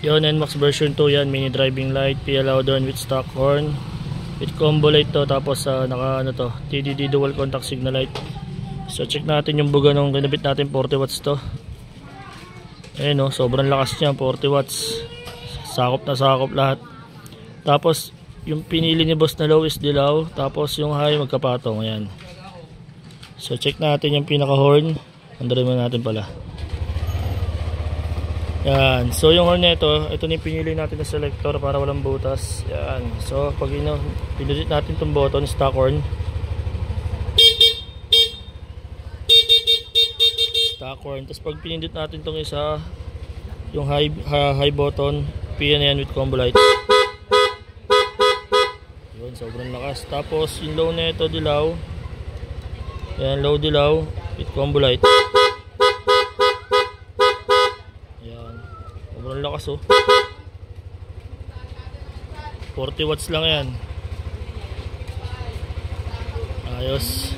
Yon, NMAX version 2 yan, mini driving light, PL doon with stock horn, with combo light to, tapos naka ano to, TDD dual contact signal light. So check natin yung buga nung kinabit natin, 40 watts to. Ayan o, sobrang lakas niya, 40 watts. Sakop na sakop lahat. Tapos yung pinili ni boss na low is dilaw, tapos yung high magkapatong. Ayan. So check natin yung pinaka horn. Andarin mo natin pala. Yan. So yung horn nito, ito na yung pinili natin na selector para walang butas. Yan. So pag pinulit natin itong button, stock horn. Stock horn. Tapos pag pinindot natin itong isa, yung high button, PN yan with combo light. Yun, sobrang lakas. Tapos yung low nito, dilaw. Yan, low dilaw with combo light. Sobrang lakas oh. 40 watts lang yan. Ayos.